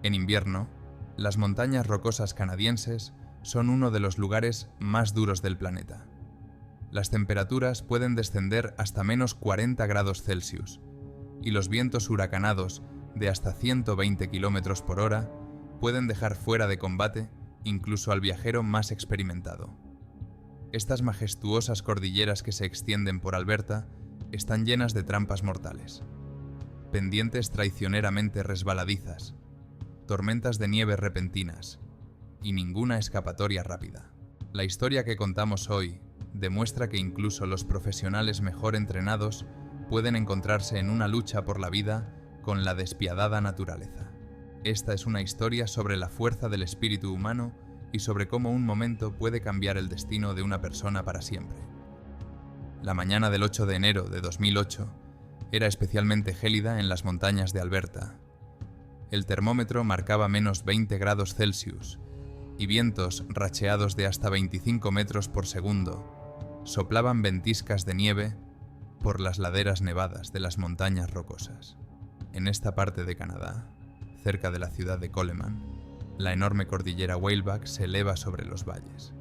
En invierno, las montañas rocosas canadienses son uno de los lugares más duros del planeta. Las temperaturas pueden descender hasta menos 40 grados Celsius y los vientos huracanados de hasta 120 km por hora pueden dejar fuera de combate incluso al viajero más experimentado. Estas majestuosas cordilleras que se extienden por Alberta están llenas de trampas mortales, pendientes traicioneramente resbaladizas, tormentas de nieve repentinas y ninguna escapatoria rápida. La historia que contamos hoy demuestra que incluso los profesionales mejor entrenados pueden encontrarse en una lucha por la vida con la despiadada naturaleza. Esta es una historia sobre la fuerza del espíritu humano y sobre cómo un momento puede cambiar el destino de una persona para siempre. La mañana del 8 de enero de 2008 era especialmente gélida en las montañas de Alberta. El termómetro marcaba menos 20 grados Celsius y vientos racheados de hasta 25 metros por segundo soplaban ventiscas de nieve por las laderas nevadas de las montañas rocosas. En esta parte de Canadá, cerca de la ciudad de Coleman, la enorme cordillera Whaleback se eleva sobre los valles,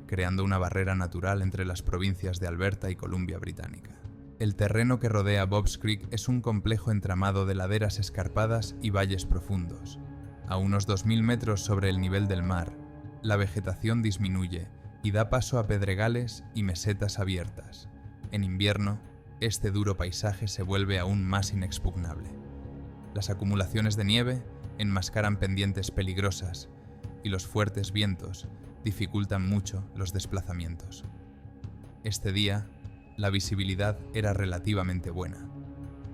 creando una barrera natural entre las provincias de Alberta y Columbia Británica. El terreno que rodea Bobs Creek es un complejo entramado de laderas escarpadas y valles profundos. A unos 2000 metros sobre el nivel del mar, la vegetación disminuye y da paso a pedregales y mesetas abiertas. En invierno, este duro paisaje se vuelve aún más inexpugnable. Las acumulaciones de nieve enmascaran pendientes peligrosas y los fuertes vientos dificultan mucho los desplazamientos. Este día, la visibilidad era relativamente buena,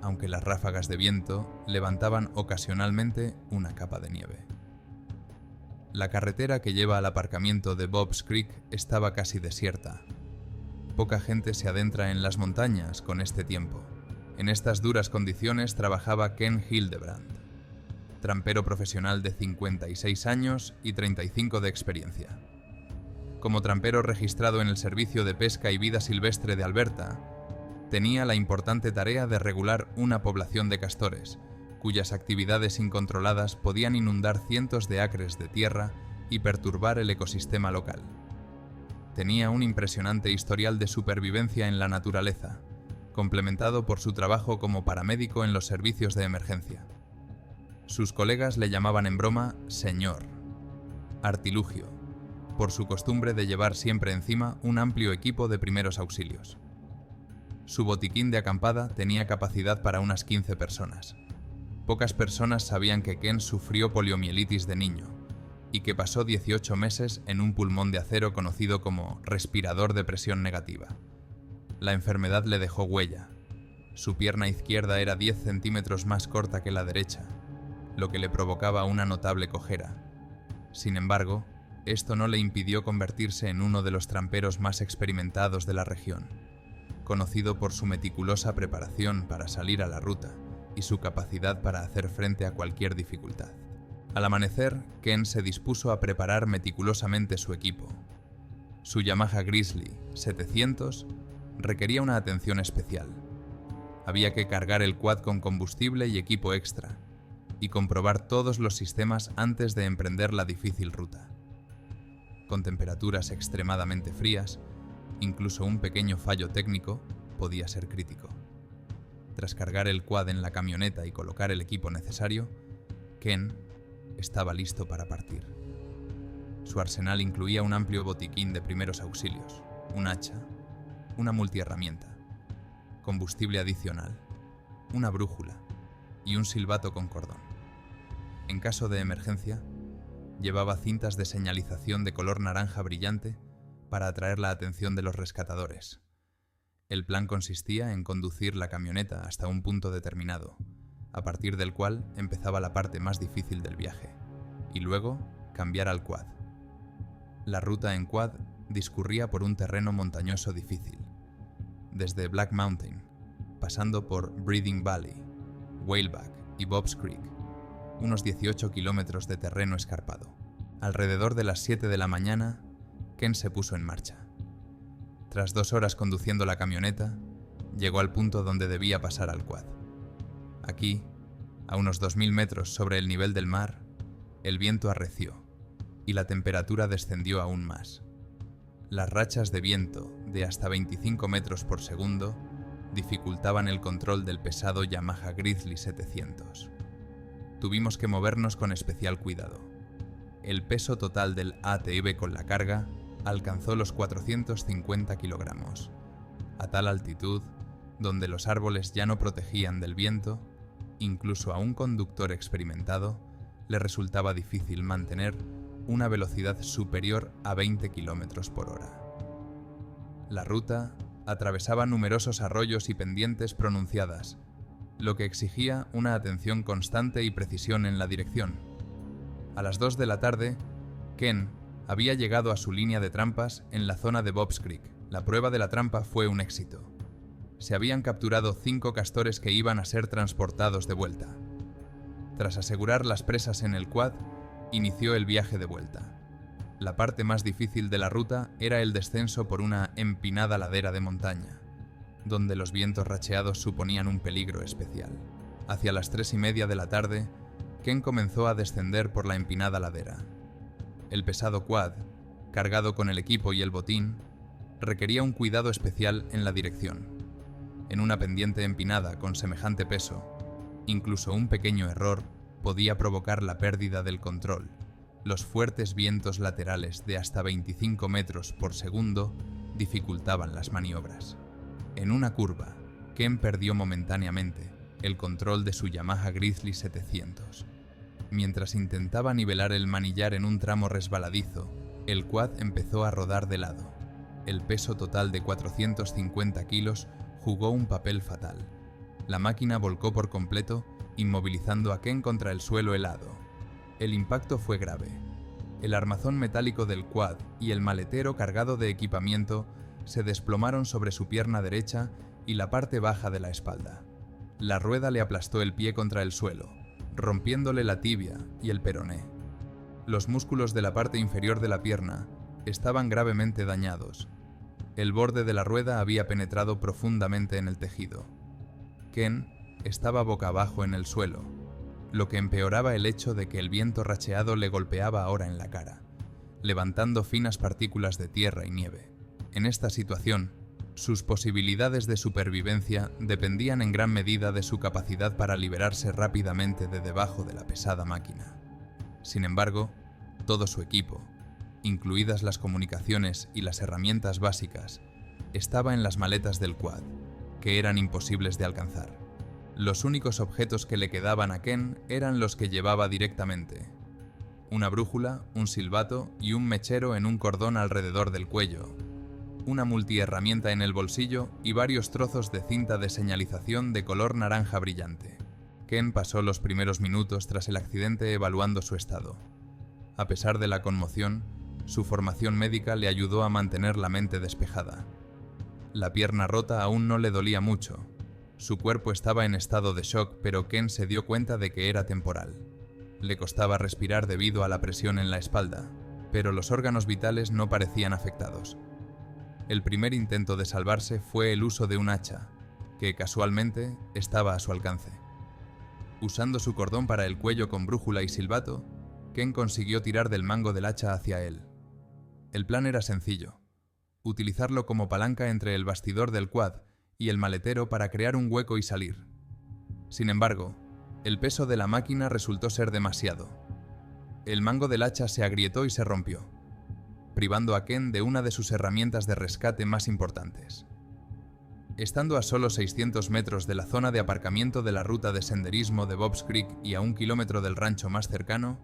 aunque las ráfagas de viento levantaban ocasionalmente una capa de nieve. La carretera que lleva al aparcamiento de Bobs Creek estaba casi desierta. Poca gente se adentra en las montañas con este tiempo. En estas duras condiciones trabajaba Ken Hildebrand, trampero profesional de 56 años y 35 de experiencia. Como trampero registrado en el Servicio de Pesca y Vida Silvestre de Alberta, tenía la importante tarea de regular una población de castores, cuyas actividades incontroladas podían inundar cientos de acres de tierra y perturbar el ecosistema local. Tenía un impresionante historial de supervivencia en la naturaleza, complementado por su trabajo como paramédico en los servicios de emergencia. Sus colegas le llamaban en broma «Señor», artilugio, por su costumbre de llevar siempre encima un amplio equipo de primeros auxilios. Su botiquín de acampada tenía capacidad para unas 15 personas. Pocas personas sabían que Ken sufrió poliomielitis de niño y que pasó 18 meses en un pulmón de acero conocido como respirador de presión negativa. La enfermedad le dejó huella. Su pierna izquierda era 10 centímetros más corta que la derecha, lo que le provocaba una notable cojera. Sin embargo, esto no le impidió convertirse en uno de los tramperos más experimentados de la región, conocido por su meticulosa preparación para salir a la ruta y su capacidad para hacer frente a cualquier dificultad. Al amanecer, Ken se dispuso a preparar meticulosamente su equipo. Su Yamaha Grizzly 700 requería una atención especial. Había que cargar el quad con combustible y equipo extra, y comprobar todos los sistemas antes de emprender la difícil ruta. Con temperaturas extremadamente frías, incluso un pequeño fallo técnico podía ser crítico. Tras cargar el quad en la camioneta y colocar el equipo necesario, Ken estaba listo para partir. Su arsenal incluía un amplio botiquín de primeros auxilios, un hacha, una multiherramienta, combustible adicional, una brújula y un silbato con cordón. En caso de emergencia, llevaba cintas de señalización de color naranja brillante para atraer la atención de los rescatadores. El plan consistía en conducir la camioneta hasta un punto determinado, a partir del cual empezaba la parte más difícil del viaje, y luego cambiar al quad. La ruta en quad discurría por un terreno montañoso difícil, desde Black Mountain, pasando por Breathing Valley, Whaleback y Bobs Creek, unos 18 kilómetros de terreno escarpado. Alrededor de las 7 de la mañana, Ken se puso en marcha. Tras 2 horas conduciendo la camioneta, llegó al punto donde debía pasar al quad. Aquí, a unos 2000 metros sobre el nivel del mar, El viento arreció, y la temperatura descendió aún más. Las rachas de viento, de hasta 25 metros por segundo, dificultaban el control del pesado Yamaha Grizzly 700. Tuvimos que movernos con especial cuidado. El peso total del ATV con la carga alcanzó los 450 kilogramos. A tal altitud, donde los árboles ya no protegían del viento, incluso a un conductor experimentado le resultaba difícil mantener una velocidad superior a 20 kilómetros por hora. La ruta atravesaba numerosos arroyos y pendientes pronunciadas, lo que exigía una atención constante y precisión en la dirección. A las 2 de la tarde, Ken había llegado a su línea de trampas en la zona de Bob's Creek. La prueba de la trampa fue un éxito. Se habían capturado 5 castores que iban a ser transportados de vuelta. Tras asegurar las presas en el quad, inició el viaje de vuelta. La parte más difícil de la ruta era el descenso por una empinada ladera de montaña, donde los vientos racheados suponían un peligro especial. Hacia las 3:30 de la tarde, Ken comenzó a descender por la empinada ladera. El pesado quad, cargado con el equipo y el botín, requería un cuidado especial en la dirección. En una pendiente empinada con semejante peso, incluso un pequeño error podía provocar la pérdida del control. Los fuertes vientos laterales de hasta 25 metros por segundo dificultaban las maniobras. En una curva, Ken perdió momentáneamente el control de su Yamaha Grizzly 700. Mientras intentaba nivelar el manillar en un tramo resbaladizo, el quad empezó a rodar de lado. El peso total de 450 kilos jugó un papel fatal. La máquina volcó por completo, inmovilizando a Ken contra el suelo helado. El impacto fue grave. El armazón metálico del quad y el maletero cargado de equipamiento se desplomaron sobre su pierna derecha y la parte baja de la espalda. La rueda le aplastó el pie contra el suelo, rompiéndole la tibia y el peroné. Los músculos de la parte inferior de la pierna estaban gravemente dañados. El borde de la rueda había penetrado profundamente en el tejido. Ken estaba boca abajo en el suelo, lo que empeoraba el hecho de que el viento racheado le golpeaba ahora en la cara, levantando finas partículas de tierra y nieve. En esta situación, sus posibilidades de supervivencia dependían en gran medida de su capacidad para liberarse rápidamente de debajo de la pesada máquina. Sin embargo, todo su equipo, incluidas las comunicaciones y las herramientas básicas, estaba en las maletas del quad, que eran imposibles de alcanzar. Los únicos objetos que le quedaban a Ken eran los que llevaba directamente: una brújula, un silbato y un mechero en un cordón alrededor del cuello, una multiherramienta en el bolsillo y varios trozos de cinta de señalización de color naranja brillante. Ken pasó los primeros minutos tras el accidente evaluando su estado. A pesar de la conmoción, su formación médica le ayudó a mantener la mente despejada. La pierna rota aún no le dolía mucho. Su cuerpo estaba en estado de shock, pero Ken se dio cuenta de que era temporal. Le costaba respirar debido a la presión en la espalda, pero los órganos vitales no parecían afectados. El primer intento de salvarse fue el uso de un hacha, que casualmente estaba a su alcance. Usando su cordón para el cuello con brújula y silbato, Ken consiguió tirar del mango del hacha hacia él. El plan era sencillo: utilizarlo como palanca entre el bastidor del quad y el maletero para crear un hueco y salir. Sin embargo, el peso de la máquina resultó ser demasiado. El mango del hacha se agrietó y se rompió, privando a Ken de una de sus herramientas de rescate más importantes. Estando a solo 600 metros de la zona de aparcamiento de la ruta de senderismo de Bob's Creek y a 1 kilómetro del rancho más cercano,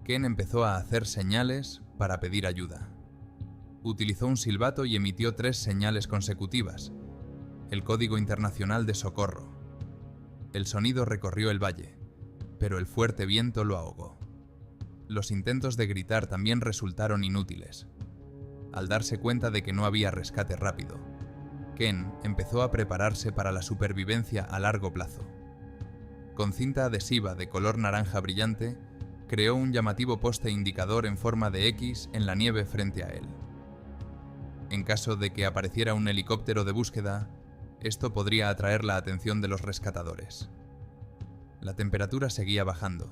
Ken empezó a hacer señales para pedir ayuda. Utilizó un silbato y emitió 3 señales consecutivas, el código internacional de socorro. El sonido recorrió el valle, pero el fuerte viento lo ahogó. Los intentos de gritar también resultaron inútiles. Al darse cuenta de que no había rescate rápido, Ken empezó a prepararse para la supervivencia a largo plazo. Con cinta adhesiva de color naranja brillante, creó un llamativo poste indicador en forma de X en la nieve frente a él. En caso de que apareciera un helicóptero de búsqueda, esto podría atraer la atención de los rescatadores. La temperatura seguía bajando,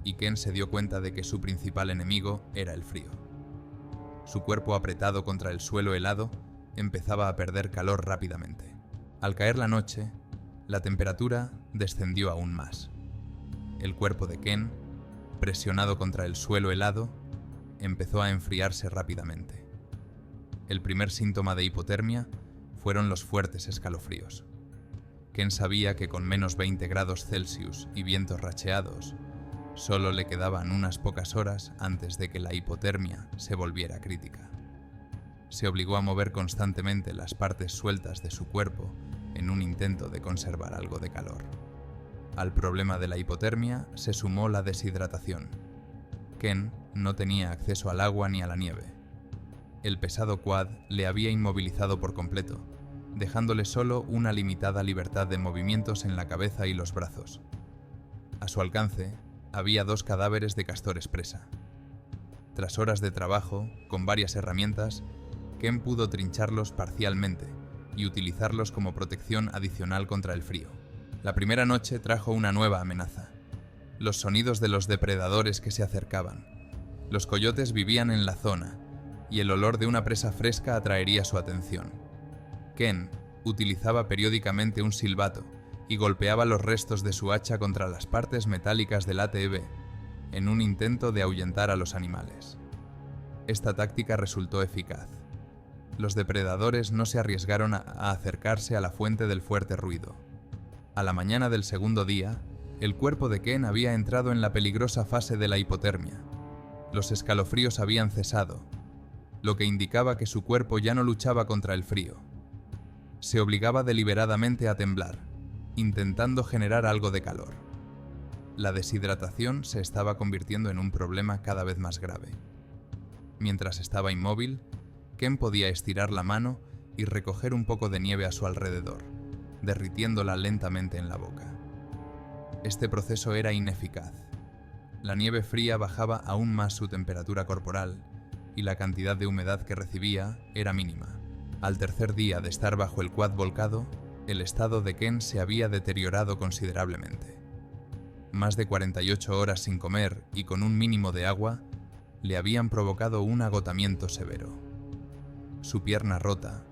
y Ken se dio cuenta de que su principal enemigo era el frío. Su cuerpo apretado contra el suelo helado empezaba a perder calor rápidamente. Al caer la noche, la temperatura descendió aún más. El cuerpo de Ken, presionado contra el suelo helado, empezó a enfriarse rápidamente. El primer síntoma de hipotermia fueron los fuertes escalofríos. Ken sabía que con menos 20 grados Celsius y vientos racheados, solo le quedaban unas pocas horas antes de que la hipotermia se volviera crítica. Se obligó a mover constantemente las partes sueltas de su cuerpo en un intento de conservar algo de calor. Al problema de la hipotermia se sumó la deshidratación. Ken no tenía acceso al agua ni a la nieve. El pesado quad le había inmovilizado por completo, dejándole solo una limitada libertad de movimientos en la cabeza y los brazos. A su alcance había 2 cadáveres de castores presa. Tras horas de trabajo, con varias herramientas, Ken pudo trincharlos parcialmente y utilizarlos como protección adicional contra el frío. La primera noche trajo una nueva amenaza: los sonidos de los depredadores que se acercaban. Los coyotes vivían en la zona, y el olor de una presa fresca atraería su atención. Ken utilizaba periódicamente un silbato y golpeaba los restos de su hacha contra las partes metálicas del ATV, en un intento de ahuyentar a los animales. Esta táctica resultó eficaz. Los depredadores no se arriesgaron a acercarse a la fuente del fuerte ruido. A la mañana del segundo día, el cuerpo de Ken había entrado en la peligrosa fase de la hipotermia. Los escalofríos habían cesado, lo que indicaba que su cuerpo ya no luchaba contra el frío. Se obligaba deliberadamente a temblar, intentando generar algo de calor. La deshidratación se estaba convirtiendo en un problema cada vez más grave. Mientras estaba inmóvil, Ken podía estirar la mano y recoger un poco de nieve a su alrededor, derritiéndola lentamente en la boca. Este proceso era ineficaz. La nieve fría bajaba aún más su temperatura corporal y la cantidad de humedad que recibía era mínima. Al tercer día de estar bajo el quad volcado, el estado de Ken se había deteriorado considerablemente. Más de 48 horas sin comer y con un mínimo de agua le habían provocado un agotamiento severo. Su pierna rota,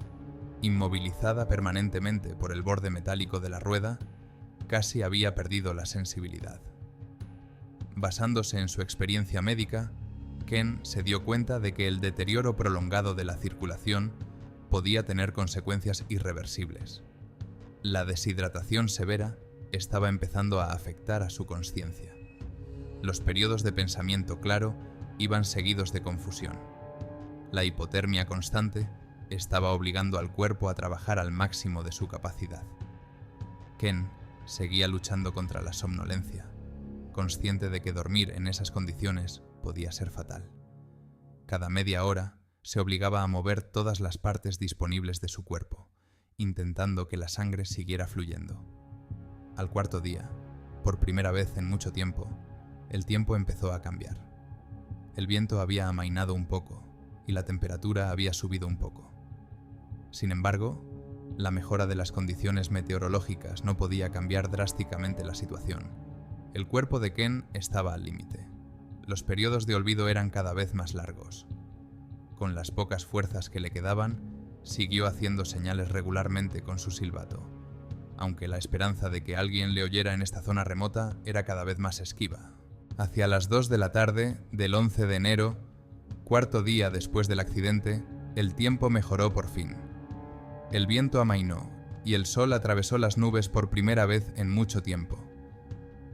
inmovilizada permanentemente por el borde metálico de la rueda, casi había perdido la sensibilidad. Basándose en su experiencia médica, Ken se dio cuenta de que el deterioro prolongado de la circulación podía tener consecuencias irreversibles. La deshidratación severa estaba empezando a afectar a su consciencia. Los periodos de pensamiento claro iban seguidos de confusión. La hipotermia constante estaba obligando al cuerpo a trabajar al máximo de su capacidad. Ken seguía luchando contra la somnolencia, consciente de que dormir en esas condiciones podía ser fatal. Cada media hora se obligaba a mover todas las partes disponibles de su cuerpo, intentando que la sangre siguiera fluyendo. Al cuarto día, por primera vez en mucho tiempo, el tiempo empezó a cambiar. El viento había amainado un poco y la temperatura había subido un poco. Sin embargo, la mejora de las condiciones meteorológicas no podía cambiar drásticamente la situación. El cuerpo de Ken estaba al límite. Los periodos de olvido eran cada vez más largos. Con las pocas fuerzas que le quedaban, siguió haciendo señales regularmente con su silbato, aunque la esperanza de que alguien le oyera en esta zona remota era cada vez más esquiva. Hacia las 2 de la tarde del 11 de enero, cuarto día después del accidente, el tiempo mejoró por fin. El viento amainó y el sol atravesó las nubes por primera vez en mucho tiempo.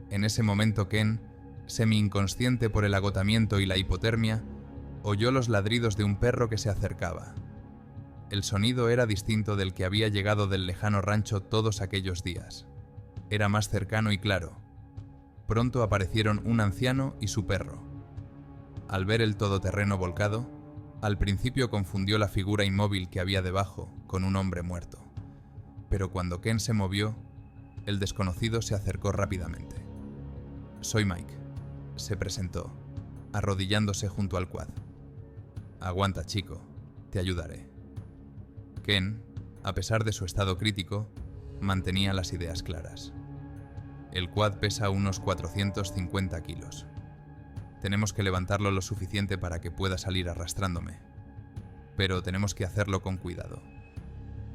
En ese momento Ken, semi-inconsciente por el agotamiento y la hipotermia, oyó los ladridos de un perro que se acercaba. El sonido era distinto del que había llegado del lejano rancho todos aquellos días. Era más cercano y claro. Pronto aparecieron un anciano y su perro. Al ver el todoterreno volcado, al principio confundió la figura inmóvil que había debajo con un hombre muerto. Pero cuando Ken se movió, el desconocido se acercó rápidamente. «Soy Mike», se presentó, arrodillándose junto al quad. «Aguanta, chico, te ayudaré». Ken, a pesar de su estado crítico, mantenía las ideas claras. El quad pesa unos 450 kilos. Tenemos que levantarlo lo suficiente para que pueda salir arrastrándome. Pero tenemos que hacerlo con cuidado.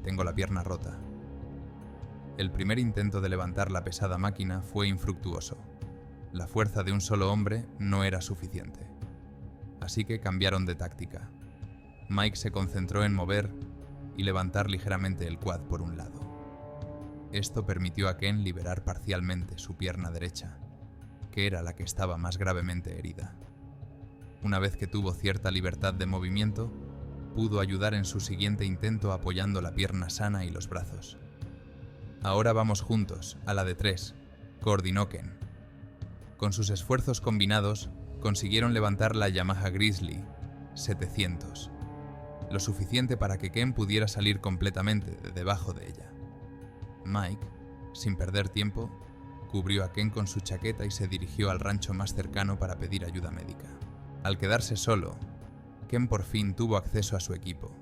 Tengo la pierna rota. El primer intento de levantar la pesada máquina fue infructuoso. La fuerza de un solo hombre no era suficiente. Así que cambiaron de táctica. Mike se concentró en mover y levantar ligeramente el quad por un lado. Esto permitió a Ken liberar parcialmente su pierna derecha, que era la que estaba más gravemente herida. Una vez que tuvo cierta libertad de movimiento, pudo ayudar en su siguiente intento apoyando la pierna sana y los brazos. Ahora vamos juntos, a la de 3, coordinó Ken. Con sus esfuerzos combinados, consiguieron levantar la Yamaha Grizzly 700, lo suficiente para que Ken pudiera salir completamente de debajo de ella. Mike, sin perder tiempo, cubrió a Ken con su chaqueta y se dirigió al rancho más cercano para pedir ayuda médica. Al quedarse solo, Ken por fin tuvo acceso a su equipo.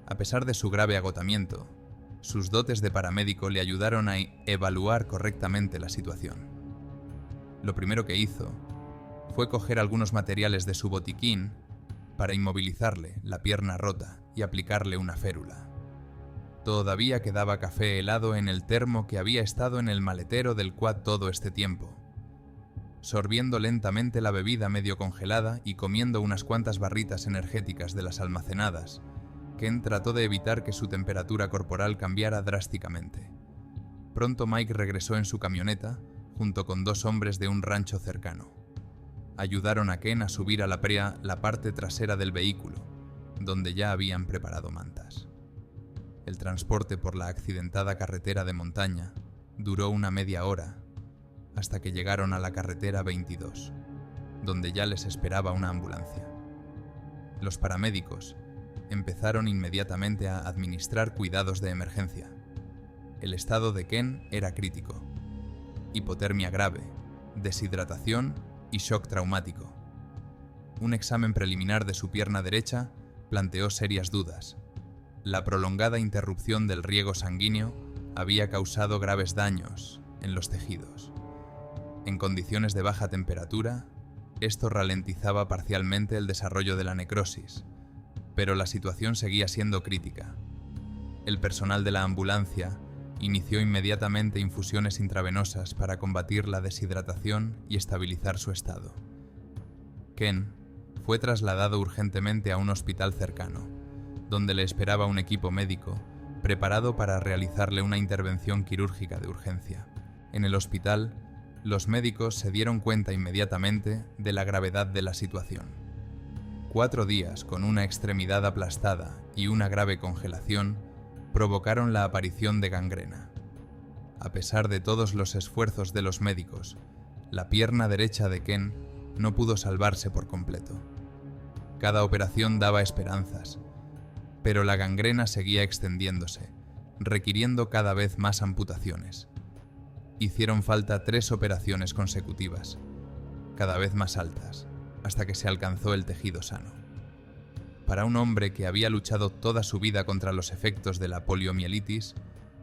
A pesar de su grave agotamiento, sus dotes de paramédico le ayudaron a evaluar correctamente la situación. Lo primero que hizo fue coger algunos materiales de su botiquín para inmovilizarle la pierna rota y aplicarle una férula. Todavía quedaba café helado en el termo que había estado en el maletero del quad todo este tiempo. Sorbiendo lentamente la bebida medio congelada y comiendo unas cuantas barritas energéticas de las almacenadas, Ken trató de evitar que su temperatura corporal cambiara drásticamente. Pronto Mike regresó en su camioneta, junto con 2 hombres de un rancho cercano. Ayudaron a Ken a subir a la parte trasera del vehículo, donde ya habían preparado mantas. El transporte por la accidentada carretera de montaña duró una media hora, hasta que llegaron a la carretera 22, donde ya les esperaba una ambulancia. Los paramédicos empezaron inmediatamente a administrar cuidados de emergencia. El estado de Ken era crítico: hipotermia grave, deshidratación y shock traumático. Un examen preliminar de su pierna derecha planteó serias dudas. La prolongada interrupción del riego sanguíneo había causado graves daños en los tejidos. En condiciones de baja temperatura, esto ralentizaba parcialmente el desarrollo de la necrosis, pero la situación seguía siendo crítica. El personal de la ambulancia inició inmediatamente infusiones intravenosas para combatir la deshidratación y estabilizar su estado. Ken fue trasladado urgentemente a un hospital cercano, donde le esperaba un equipo médico preparado para realizarle una intervención quirúrgica de urgencia. En el hospital, los médicos se dieron cuenta inmediatamente de la gravedad de la situación. 4 días con una extremidad aplastada y una grave congelación provocaron la aparición de gangrena. A pesar de todos los esfuerzos de los médicos, la pierna derecha de Ken no pudo salvarse por completo. Cada operación daba esperanzas, pero la gangrena seguía extendiéndose, requiriendo cada vez más amputaciones. Hicieron falta 3 operaciones consecutivas, cada vez más altas, hasta que se alcanzó el tejido sano. Para un hombre que había luchado toda su vida contra los efectos de la poliomielitis,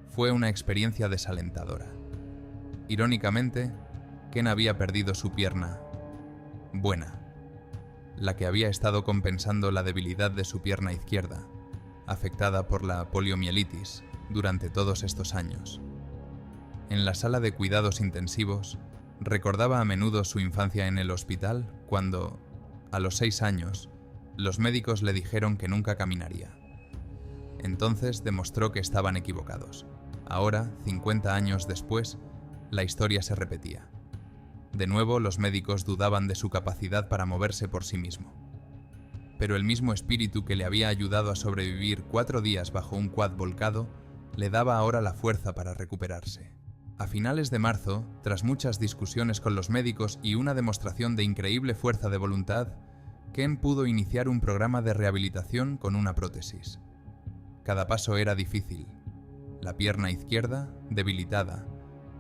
fue una experiencia desalentadora. Irónicamente, Ken había perdido su pierna buena, la que había estado compensando la debilidad de su pierna izquierda, afectada por la poliomielitis durante todos estos años. En la sala de cuidados intensivos, recordaba a menudo su infancia en el hospital cuando, a los 6 años, los médicos le dijeron que nunca caminaría. Entonces demostró que estaban equivocados. Ahora, 50 años después, la historia se repetía. De nuevo, los médicos dudaban de su capacidad para moverse por sí mismo. Pero el mismo espíritu que le había ayudado a sobrevivir 4 días bajo un quad volcado, le daba ahora la fuerza para recuperarse. A finales de marzo, tras muchas discusiones con los médicos y una demostración de increíble fuerza de voluntad, Ken pudo iniciar un programa de rehabilitación con una prótesis. Cada paso era difícil. La pierna izquierda, debilitada,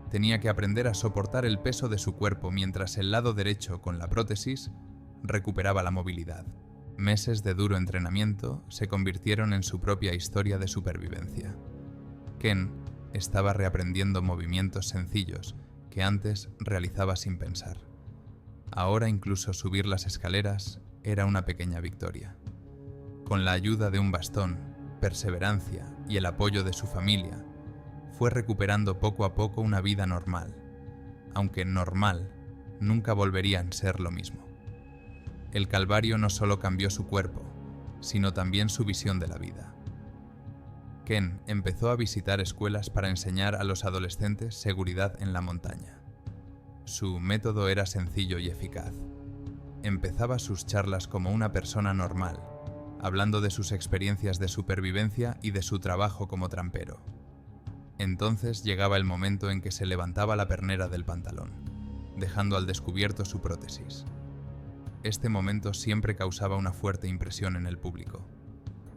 tenía que aprender a soportar el peso de su cuerpo mientras el lado derecho, con la prótesis, recuperaba la movilidad. Meses de duro entrenamiento se convirtieron en su propia historia de supervivencia. Ken estaba reaprendiendo movimientos sencillos que antes realizaba sin pensar. Ahora incluso subir las escaleras era una pequeña victoria. Con la ayuda de un bastón, perseverancia y el apoyo de su familia, fue recuperando poco a poco una vida normal, aunque normal nunca volvería a ser lo mismo. El calvario no solo cambió su cuerpo, sino también su visión de la vida. Ken empezó a visitar escuelas para enseñar a los adolescentes seguridad en la montaña. Su método era sencillo y eficaz. Empezaba sus charlas como una persona normal, hablando de sus experiencias de supervivencia y de su trabajo como trampero. Entonces llegaba el momento en que se levantaba la pernera del pantalón, dejando al descubierto su prótesis. Este momento siempre causaba una fuerte impresión en el público.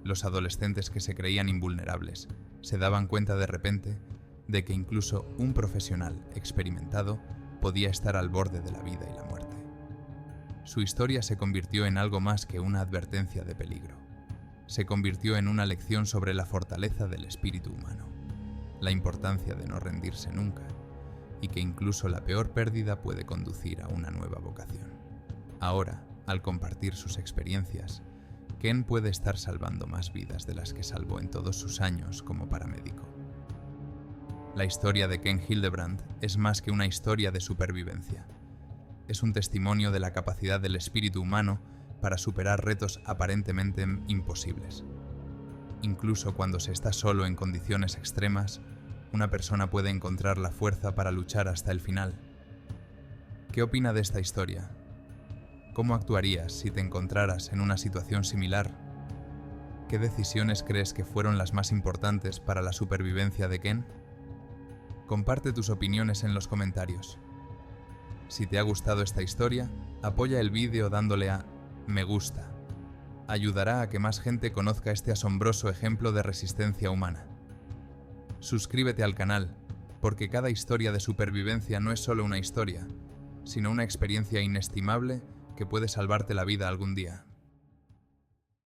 Los adolescentes que se creían invulnerables se daban cuenta de repente de que incluso un profesional experimentado podía estar al borde de la vida y la muerte. Su historia se convirtió en algo más que una advertencia de peligro. Se convirtió en una lección sobre la fortaleza del espíritu humano, la importancia de no rendirse nunca, y que incluso la peor pérdida puede conducir a una nueva vocación. Ahora, al compartir sus experiencias, Ken puede estar salvando más vidas de las que salvó en todos sus años como paramédico. La historia de Ken Hildebrand es más que una historia de supervivencia. Es un testimonio de la capacidad del espíritu humano para superar retos aparentemente imposibles. Incluso cuando se está solo en condiciones extremas, una persona puede encontrar la fuerza para luchar hasta el final. ¿Qué opina de esta historia? ¿Cómo actuarías si te encontraras en una situación similar? ¿Qué decisiones crees que fueron las más importantes para la supervivencia de Ken? Comparte tus opiniones en los comentarios. Si te ha gustado esta historia, apoya el vídeo dándole a me gusta. Ayudará a que más gente conozca este asombroso ejemplo de resistencia humana. Suscríbete al canal, porque cada historia de supervivencia no es solo una historia, sino una experiencia inestimable que puede salvarte la vida algún día.